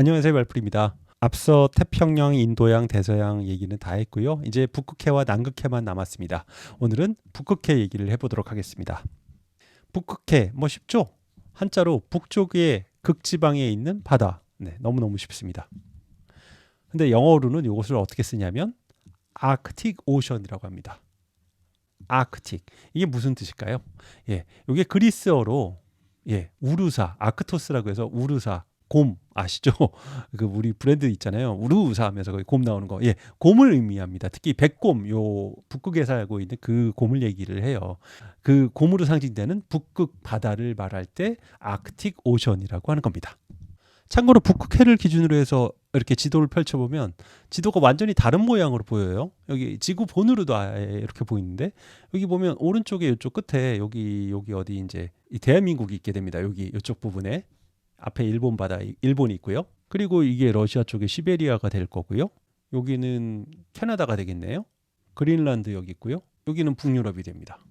안녕하세요, 말풀입니다. 앞서 태평양, 인도양, 대서양 얘기는 다 했고요. 이제 북극해와 남극해만 남았습니다. 오늘은 북극해 얘기를 해보도록 하겠습니다. 북극해, 뭐 쉽죠? 한자로 북쪽의 극지방에 있는 바다. 네, 너무너무 쉽습니다. 근데 영어로는 이것을 어떻게 쓰냐면 아크틱 오션이라고 합니다. 아크틱. 이게 무슨 뜻일까요? 예, 이게 그리스어로 우르사, 아크토스라고 해서 우르사, 곰 아시죠? 그 우리 브랜드 있잖아요. 우르사 하면서 거기 곰 나오는 거. 예, 곰을 의미합니다. 특히 백곰, 요 북극에 살고 있는 그 곰을 얘기를 해요. 그 곰으로 상징되는 북극 바다를 말할 때 아크틱 오션이라고 하는 겁니다. 참고로 북극해를 기준으로 해서 이렇게 지도를 펼쳐보면 지도가 완전히 다른 모양으로 보여요. 여기 지구 본으로도 아예 이렇게 보이는데 여기 보면 오른쪽에 이쪽 끝에 여기 어디 이제 이 대한민국이 있게 됩니다. 여기 이쪽 부분에 앞에 일본 바다, 일본이 있고요. 그리고 이게 러시아 쪽에 시베리아가 될 거고요. 여기는 캐나다가 되겠네요. 그린란드 여기 있고요. 여기는 북유럽이 됩니다.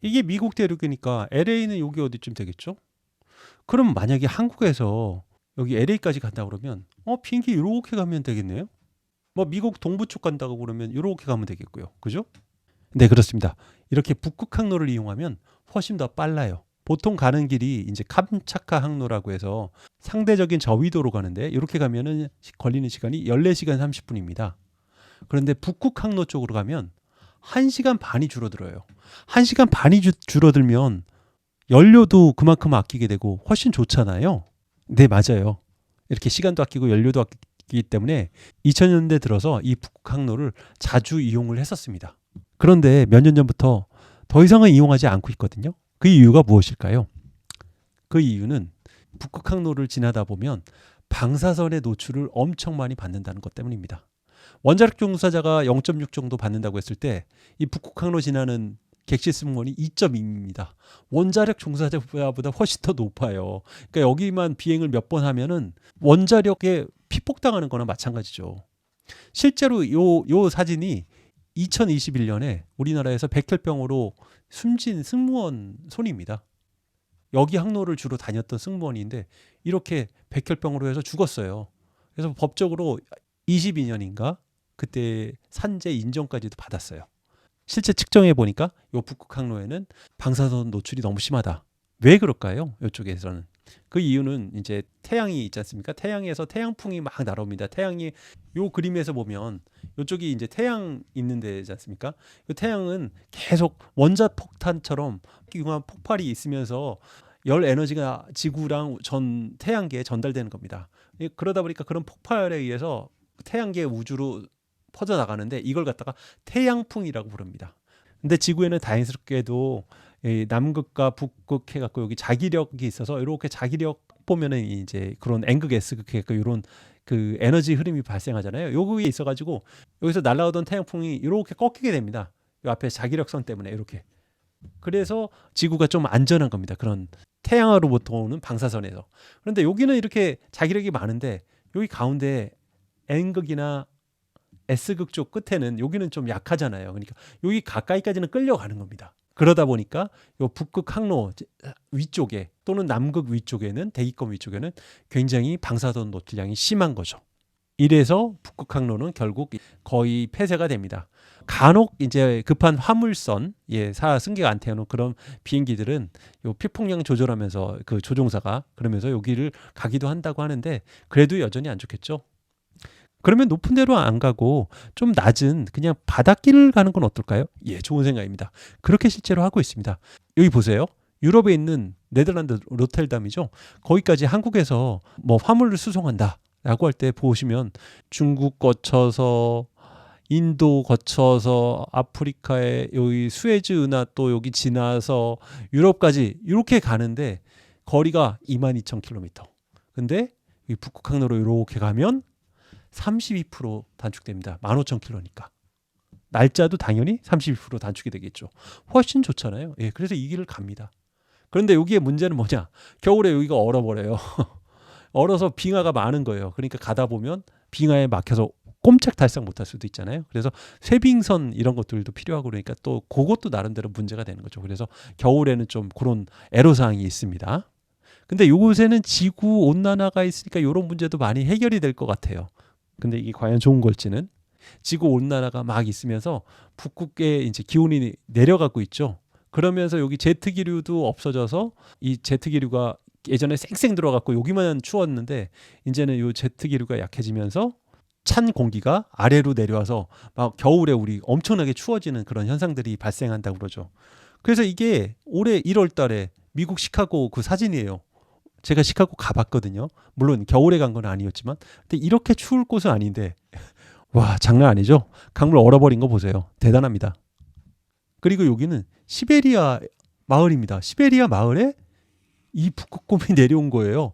이게 미국 대륙이니까 LA는 여기 어디쯤 되겠죠? 그럼 만약에 한국에서 여기 LA까지 간다 그러면 비행기 이렇게 가면 되겠네요. 뭐 미국 동부 쪽 간다고 그러면 이렇게 가면 되겠고요. 그죠? 네, 그렇습니다. 이렇게 북극 항로를 이용하면 훨씬 더 빨라요. 보통 가는 길이 이제 캄차카 항로라고 해서 상대적인 저위도로 가는데 이렇게 가면은 걸리는 시간이 14시간 30분입니다. 그런데 북극 항로 쪽으로 가면 1시간 반이 줄어들어요. 1시간 반이 줄어들면 연료도 그만큼 아끼게 되고 훨씬 좋잖아요. 네, 맞아요. 이렇게 시간도 아끼고 연료도 아끼기 때문에 2000년대 들어서 이 북극 항로를 자주 이용을 했었습니다. 그런데 몇 년 전부터 더 이상은 이용하지 않고 있거든요. 그 이유가 무엇일까요? 그 이유는 북극 항로를 지나다 보면 방사선의 노출을 엄청 많이 받는다는 것 때문입니다. 원자력 종사자가 0.6 정도 받는다고 했을 때 이 북극 항로 지나는 객실 승무원이 2.2입니다. 원자력 종사자보다 훨씬 더 높아요. 그러니까 여기만 비행을 몇 번 하면은 원자력에 피폭당하는 거나 마찬가지죠. 실제로 요 사진이 2021년에 우리나라에서 백혈병으로 숨진 승무원 손입니다. 여기 항로를 주로 다녔던 승무원인데 이렇게 백혈병으로 해서 죽었어요. 그래서 법적으로 22년인가 그때 산재 인정까지도 받았어요. 실제 측정해 보니까 요 북극 항로에는 방사선 노출이 너무 심하다. 왜 그럴까요? 이쪽에서는 그 이유는 이제 태양이 있지 않습니까? 태양에서 태양풍이 막 날아옵니다. 태양이 요 그림에서 보면 이쪽이 이제 태양 있는 데지 않습니까? 그 태양은 계속 원자폭탄처럼 흉한 폭발이 있으면서 열 에너지가 지구랑 전 태양계에 전달되는 겁니다. 그러다 보니까 그런 폭발에 의해서 태양계 우주로 퍼져 나가는데 이걸 갖다가 태양풍이라고 부릅니다. 근데 지구에는 다행스럽게도 남극과 북극 해갖고 여기 자기력이 있어서 이렇게 자기력 보면은 이제 그런 N극 S극 해갖고 이런 그 에너지 흐름이 발생하잖아요. 요거에 있어가지고 여기서 날아오던 태양풍이 이렇게 꺾이게 됩니다. 요 앞에 자기력선 때문에 이렇게. 그래서 지구가 좀 안전한 겁니다. 그런 태양으로부터 오는 방사선에서. 그런데 여기는 이렇게 자기력이 많은데 여기 가운데 N극이나 S극 쪽 끝에는 여기는 좀 약하잖아요. 그러니까 여기 가까이까지는 끌려가는 겁니다. 그러다 보니까 요 북극 항로 위쪽에 또는 남극 위쪽에는 대기권 위쪽에는 굉장히 방사선 노출량이 심한 거죠. 이래서 북극 항로는 결국 거의 폐쇄가 됩니다. 간혹 이제 급한 화물선, 승객 안 태우는 그런 비행기들은 요 피폭량 조절하면서 그 조종사가 그러면서 여기를 가기도 한다고 하는데 그래도 여전히 안 좋겠죠. 그러면 높은 데로 안 가고 좀 낮은 그냥 바닷길을 가는 건 어떨까요? 예, 좋은 생각입니다. 그렇게 실제로 하고 있습니다. 여기 보세요. 유럽에 있는 네덜란드 로텔담이죠. 거기까지 한국에서 뭐 화물을 수송한다라고 할 때 보시면 중국 거쳐서 인도 거쳐서 아프리카의 여기 수에즈 운하 또 여기 지나서 유럽까지 이렇게 가는데 거리가 22,000km. 근데 이 북극 항로로 이렇게 가면 32% 단축됩니다. 15,000km니까. 날짜도 당연히 32% 단축이 되겠죠. 훨씬 좋잖아요. 예, 그래서 이 길을 갑니다. 그런데 여기에 문제는 뭐냐? 겨울에 여기가 얼어버려요. 얼어서 빙하가 많은 거예요. 그러니까 가다 보면 빙하에 막혀서 꼼짝달싹 못할 수도 있잖아요. 그래서 쇠빙선 이런 것들도 필요하고 그러니까 또 그것도 나름대로 문제가 되는 거죠. 그래서 겨울에는 좀 그런 애로사항이 있습니다. 근데 요새는 지구 온난화가 있으니까 이런 문제도 많이 해결이 될 것 같아요. 근데 이게 과연 좋은 걸지는. 지구 온난화가 막 있으면서 북극에 이제 기온이 내려가고 있죠. 그러면서 여기 제트기류도 없어져서 이 제트기류가 예전에 쌩쌩 들어갔고 여기만 추웠는데 이제는 요 제트기류가 약해지면서 찬 공기가 아래로 내려와서 막 겨울에 우리 엄청나게 추워지는 그런 현상들이 발생한다고 그러죠. 그래서 이게 올해 1월 달에 미국 시카고 그 사진이에요. 제가 시카고 가봤거든요. 물론 겨울에 간 건 아니었지만 근데 이렇게 추울 곳은 아닌데 와 장난 아니죠. 강물 얼어버린 거 보세요. 대단합니다. 그리고 여기는 시베리아 마을입니다. 시베리아 마을에 이 북극곰이 내려온 거예요.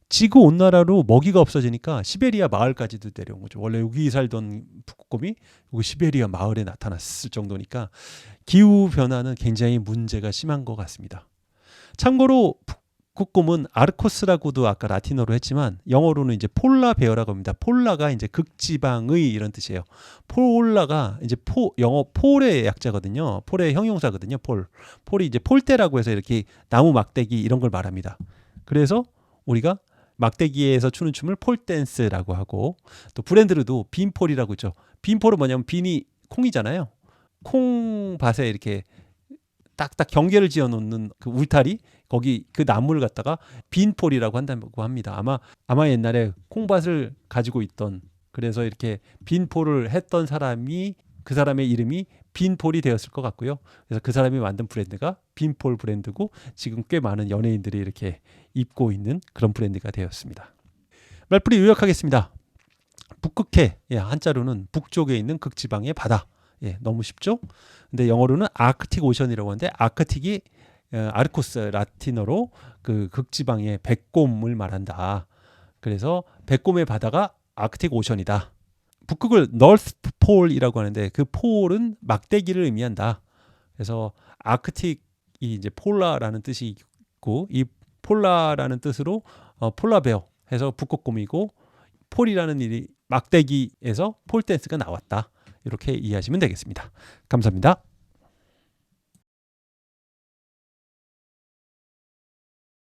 지구 온난화로 먹이가 없어지니까 시베리아 마을까지도 내려온 거죠. 원래 여기 살던 북극곰이 여기 시베리아 마을에 나타났을 정도니까 기후 변화는 굉장히 문제가 심한 것 같습니다. 참고로 북극곰은 아르코스라고도 아까 라틴어로 했지만 영어로는 이제 폴라 베어라고 합니다. 폴라가 이제 극지방의 이런 뜻이에요. 폴라가 이제 영어 폴의 약자거든요. 폴의 형용사거든요. 폴이 이제 폴대라고 해서 이렇게 나무 막대기 이런 걸 말합니다. 그래서 우리가 막대기에서 추는 춤을 폴댄스라고 하고 또 브랜드로도 빈폴이라고 있죠. 빈폴은 뭐냐면 빈이 콩이잖아요. 콩밭에 이렇게 딱딱 경계를 지어 놓는 그 울타리 거기 그 나무를 갖다가 빈폴이라고 한다고 합니다. 아마 옛날에 콩밭을 가지고 있던 그래서 이렇게 빈폴을 했던 사람이 그 사람의 이름이 빈폴이 되었을 것 같고요. 그래서 그 사람이 만든 브랜드가 빈폴 브랜드고 지금 꽤 많은 연예인들이 이렇게 입고 있는 그런 브랜드가 되었습니다. 말풀이 요약하겠습니다. 북극해, 한자로는 북쪽에 있는 극지방의 바다. 너무 쉽죠? 근데 영어로는 아크틱 오션이라고 하는데 아크틱이 아르코스 라틴어로 그 극지방의 백곰을 말한다. 그래서 백곰의 바다가 아크틱 오션이다. 북극을 노스 폴이라고 하는데 그 폴은 막대기를 의미한다. 그래서 아크틱이 이제 폴라라는 뜻이 있고 이 폴라라는 뜻으로 폴라베어 해서 북극곰이고 폴이라는 일이 막대기에서 폴댄스가 나왔다. 이렇게 이해하시면 되겠습니다. 감사합니다.